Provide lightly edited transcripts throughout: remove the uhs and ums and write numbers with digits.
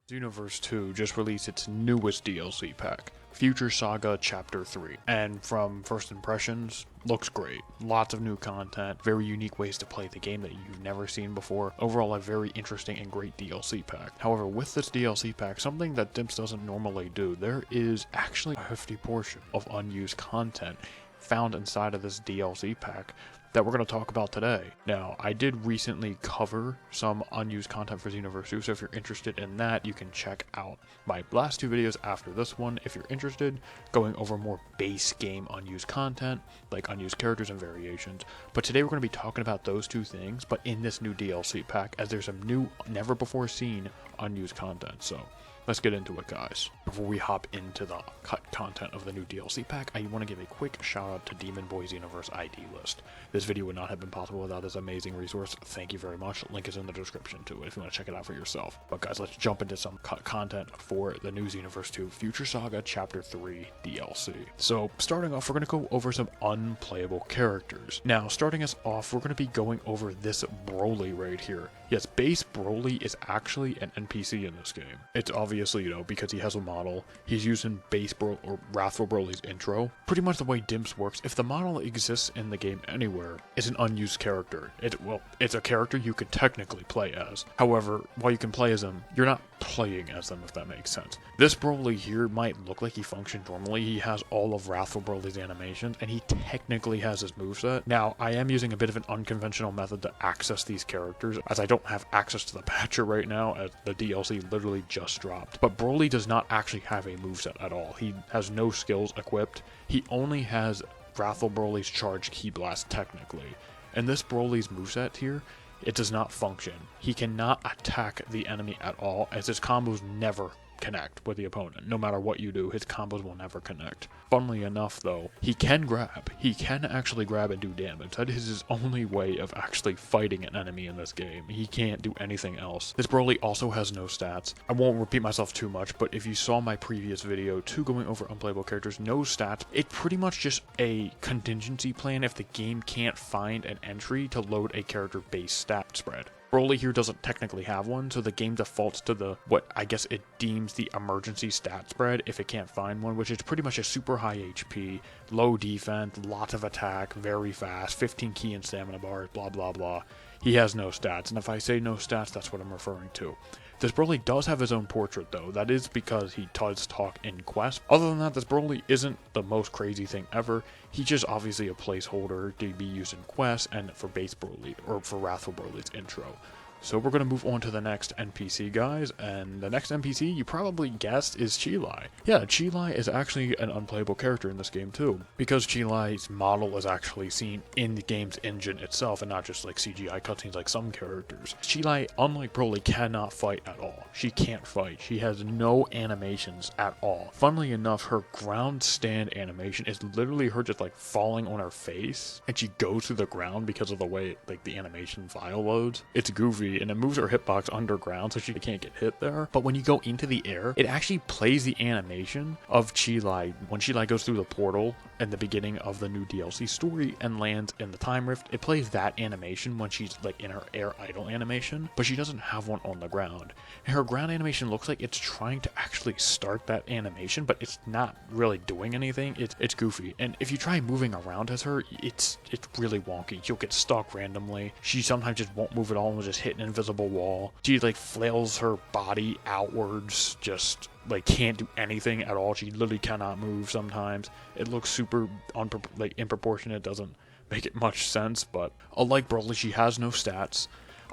Xenoverse 2 just released its newest DLC pack, Future Saga Chapter 3, and from first impressions, looks great. Lots of new content, very unique ways to play the game that you've never seen before. Overall, a very interesting and great DLC pack. However, with this DLC pack, something that Dimps doesn't normally do, there is actually a hefty portion of unused content found inside of this DLC pack that we're going to talk about today. Now, I did recently cover some unused content for Xenoverse 2, so if you're interested in that, you can check out my last two videos after this one if you're interested, going over more base game unused content, like unused characters and variations. But today we're going to be talking about those two things, but in this new DLC pack, as there's some new, never before seen unused content. So let's get into it, guys. Before we hop into the cut content of the new DLC pack, I want to give a quick shout out to Demon Boy Xenoverse ID list. This video would not have been possible without this amazing resource. Thank you very much. Link is in the description to it if you want to check it out for yourself. But guys, let's jump into some cut content for the new Xenoverse 2 Future Saga Chapter 3 DLC. So starting off, we're going to go over some unplayable characters. Now, starting us off, we're going to be going over this Broly right here. Yes, base Broly is actually an NPC in this game. It's obviously, because he has a model, he's using base Broly or Wrathful Broly's intro. Pretty much the way Dimps works, if the model exists in the game anywhere, it's an unused character. It's a character you could technically play as. However, while you can play as them, you're not playing as them, if that makes sense. This Broly here might look like he functions normally. He has all of Wrathful Broly's animations, and he technically has his moveset. Now, I am using a bit of an unconventional method to access these characters, as I don't have access to the patcher right now, as the DLC literally just dropped. But Broly does not actually have a moveset at all. He has no skills equipped. He only has Wrathful Broly's charged Ki Blast technically. And this Broly's moveset here, it does not function. He cannot attack the enemy at all, as his combos never connect with the opponent. No matter what you do, his combos will never connect. Funnily enough though, he can grab. He can actually grab and do damage. That is his only way of actually fighting an enemy in this game. He can't do anything else. This Broly also has no stats. I won't repeat myself too much, but if you saw my previous video too, going over unplayable characters, no stats, it's pretty much just a contingency plan if the game can't find an entry to load a character-based stat spread. Broly here doesn't technically have one, so the game defaults to what I guess it deems the emergency stat spread if it can't find one, which is pretty much a super high HP, low defense, lots of attack, very fast, 15 ki and stamina bars, blah blah blah. He has no stats, and if I say no stats, that's what I'm referring to. This Broly does have his own portrait though. That is because he does talk in quest. Other than that, this Broly isn't the most crazy thing ever. He's just obviously a placeholder to be used in quest and for base Broly, or for Wrathful Broly's intro. So we're going to move on to the next NPC, guys, and the next NPC you probably guessed is Chi-Lai. Yeah, Chi-Lai is actually an unplayable character in this game too, because Chi-Lai's model is actually seen in the game's engine itself and not just like CGI cutscenes like some characters. Chi-Lai, unlike Broly, cannot fight at all. She can't fight. She has no animations at all. Funnily enough, her ground stand animation is literally her just like falling on her face, and she goes through the ground because of the way like the animation file loads. It's goofy, and it moves her hitbox underground so she can't get hit there. But when you go into the air, it actually plays the animation of Chi-Lai when Chi-Lai goes through the portal in the beginning of the new DLC story and lands in the time rift. It plays that animation when she's like in her air idle animation, but she doesn't have one on the ground. And her ground animation looks like it's trying to actually start that animation, but it's not really doing anything. It's goofy. And if you try moving around as her, it's really wonky. You'll get stuck randomly. She sometimes just won't move at all and will just hit an invisible wall. She like flails her body outwards, just like can't do anything at all. She literally cannot move sometimes. It looks super improportionate, doesn't make it much sense, but unlike Broly, she has no stats.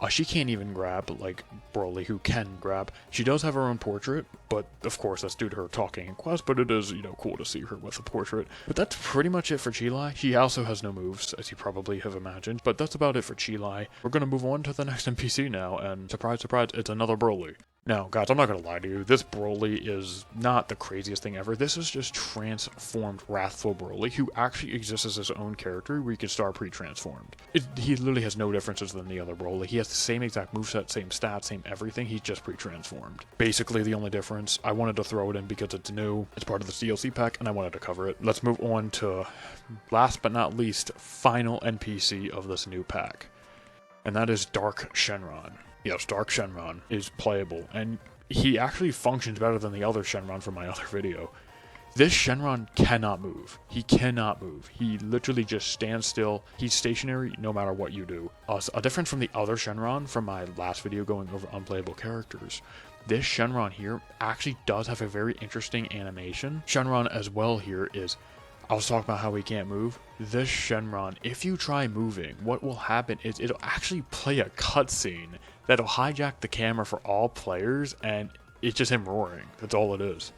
She can't even grab like Broly, who can grab. She does have her own portrait, but of course that's due to her talking in quest, but it is, cool to see her with a portrait. But that's pretty much it for Chi-Lai. She also has no moves, as you probably have imagined, but that's about it for Chi-Lai. We're going to move on to the next NPC now, and surprise, surprise, it's another Broly. Now, guys, I'm not going to lie to you, this Broly is not the craziest thing ever. This is just transformed Wrathful Broly, who actually exists as his own character where you can start pre-transformed. He literally has no differences than the other Broly. He has the same exact moveset, same stats, same everything, he's just pre-transformed. Basically, the only difference, I wanted to throw it in because it's new, it's part of the DLC pack, and I wanted to cover it. Let's move on to, last but not least, final NPC of this new pack. And that is Dark Shenron. Yes, Dark Shenron is playable, and he actually functions better than the other Shenron from my other video. This Shenron cannot move. He cannot move. He literally just stands still. He's stationary no matter what you do. A difference from the other Shenron from my last video going over unplayable characters. This Shenron here actually does have a very interesting animation. Shenron as well here is, I was talking about how he can't move. This Shenron, if you try moving, what will happen is it'll actually play a cutscene that'll hijack the camera for all players, and it's just him roaring. That's all it is.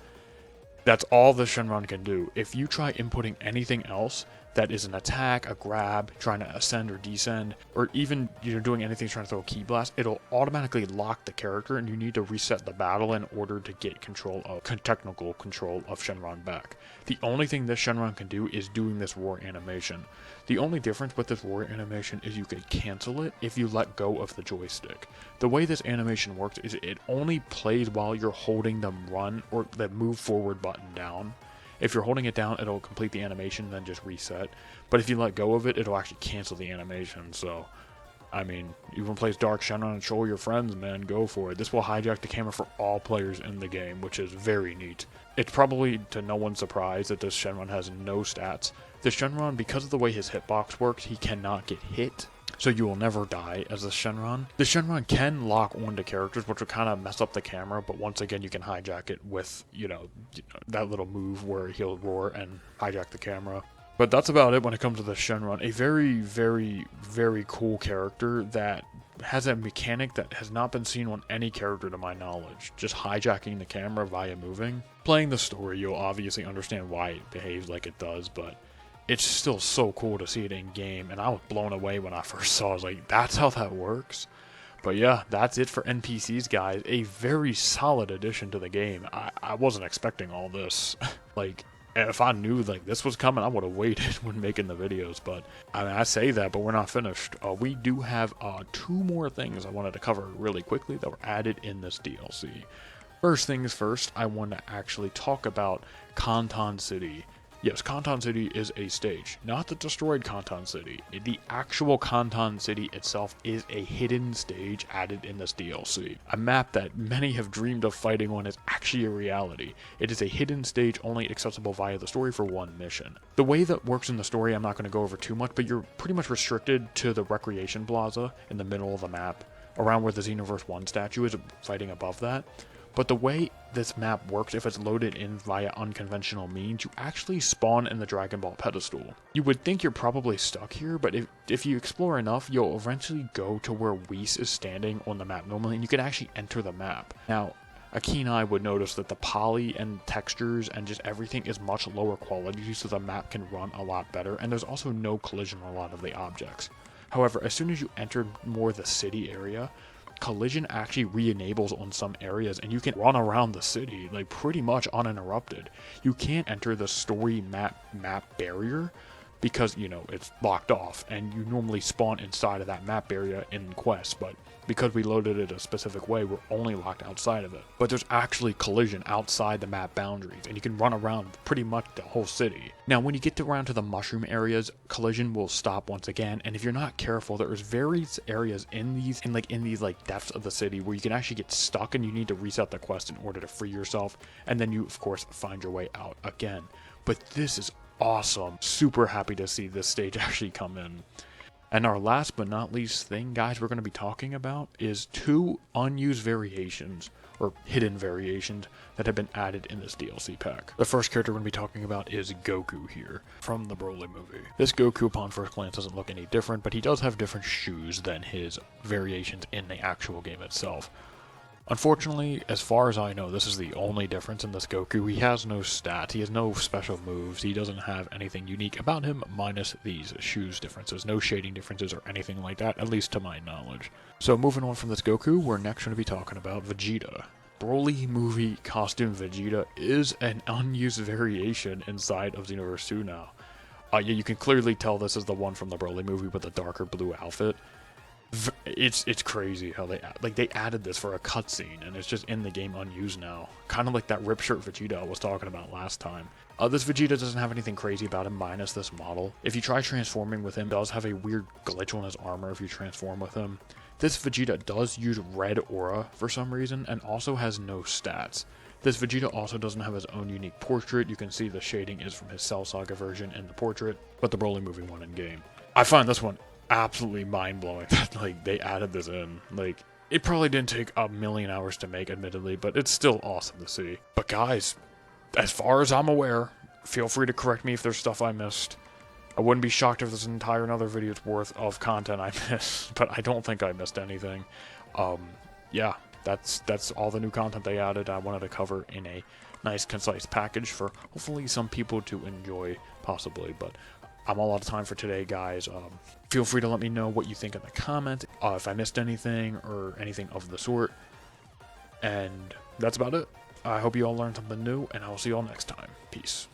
That's all the Shenron can do. If you try inputting anything else that is an attack, a grab, trying to ascend or descend, or even doing anything trying to throw a key blast, it'll automatically lock the character, and you need to reset the battle in order to get technical control of Shenron back. The only thing this Shenron can do is doing this roar animation. The only difference with this roar animation is you can cancel it if you let go of the joystick. The way this animation works is it only plays while you're holding the run or the move forward button down. If you're holding it down, it'll complete the animation, then just reset. But if you let go of it, it'll actually cancel the animation. So, I mean, you want to play Dark Shenron and show your friends, man, go for it. This will hijack the camera for all players in the game, which is very neat. It's probably to no one's surprise that this Shenron has no stats. This Shenron, because of the way his hitbox works, he cannot get hit. So you will never die as a Shenron. The Shenron can lock onto characters, which will kind of mess up the camera, but once again, you can hijack it with, that little move where he'll roar and hijack the camera. But that's about it when it comes to the Shenron. A very, very, very cool character that has a mechanic that has not been seen on any character to my knowledge. Just hijacking the camera via moving. Playing the story, you'll obviously understand why it behaves like it does, but it's still so cool to see it in game, and I was blown away when I first saw it. I was like, that's how that works? But yeah, that's it for NPCs, guys. A very solid addition to the game. I wasn't expecting all this. If I knew this was coming, I would have waited when making the videos. But I say that, but we're not finished. We do have 2 more things I wanted to cover really quickly that were added in this DLC. First things first, I want to actually talk about Kanton City. Yes, Kanton City is a stage, not the destroyed Kanton City. The actual Kanton City itself is a hidden stage added in this DLC. A map that many have dreamed of fighting on is actually a reality. It is a hidden stage only accessible via the story for 1 mission. The way that works in the story, I'm not going to go over too much, but you're pretty much restricted to the Recreation Plaza in the middle of the map, around where the Xenoverse 1 statue is, fighting above that. But the way this map works, if it's loaded in via unconventional means, you actually spawn in the Dragon Ball pedestal. You would think you're probably stuck here, but if you explore enough, you'll eventually go to where Whis is standing on the map normally, and you can actually enter the map. Now, a keen eye would notice that the poly and textures and just everything is much lower quality, so the map can run a lot better, and there's also no collision on a lot of the objects. However, as soon as you enter more the city area, collision actually re-enables on some areas, and you can run around the city pretty much uninterrupted. You can't enter the story map barrier because it's blocked off, and you normally spawn inside of that map area in quests, but because we loaded it a specific way, we're only locked outside of it. But there's actually collision outside the map boundaries, and you can run around pretty much the whole city. Now, when you get around to the mushroom areas, collision will stop once again, and if you're not careful, there's various areas in these depths of the city where you can actually get stuck, and you need to reset the quest in order to free yourself, and then you, of course, find your way out again. But this is awesome. Super happy to see this stage actually come in. And our last but not least thing, guys, we're going to be talking about is 2 unused variations, or hidden variations, that have been added in this DLC pack. The first character we're going to be talking about is Goku here, from the Broly movie. This Goku, upon first glance, doesn't look any different, but he does have different shoes than his variations in the actual game itself. Unfortunately, as far as I know, this is the only difference in this Goku. He has no stats, he has no special moves, he doesn't have anything unique about him, minus these shoes differences. No shading differences or anything like that, at least to my knowledge. So moving on from this Goku, we're next going to be talking about Vegeta. Broly movie costume Vegeta is an unused variation inside of Xenoverse 2 now. Yeah, you can clearly tell this is the one from the Broly movie with the darker blue outfit. It's crazy how they added this for a cutscene, and it's just in the game unused now. Kind of like that rip shirt Vegeta I was talking about last time. This Vegeta doesn't have anything crazy about him minus this model. If you try transforming with him, it does have a weird glitch on his armor if you transform with him. This Vegeta does use red aura for some reason, and also has no stats. This Vegeta also doesn't have his own unique portrait. You can see the shading is from his Cell Saga version in the portrait, but the Broly moving one in game. I find this one absolutely mind-blowing that, like, they added this in. Like, it probably didn't take a million hours to make, admittedly, but it's still awesome to see. But guys, as far as I'm aware, feel free to correct me if there's stuff I missed. I wouldn't be shocked if there's an entire another video's worth of content I missed, but I don't think I missed anything. Yeah, that's all the new content they added. I wanted to cover in a nice, concise package for hopefully some people to enjoy, possibly. But I'm all out of time for today, guys. Feel free to let me know what you think in the comments, if I missed anything or anything of the sort. And that's about it. I hope you all learned something new, and I will see you all next time. Peace.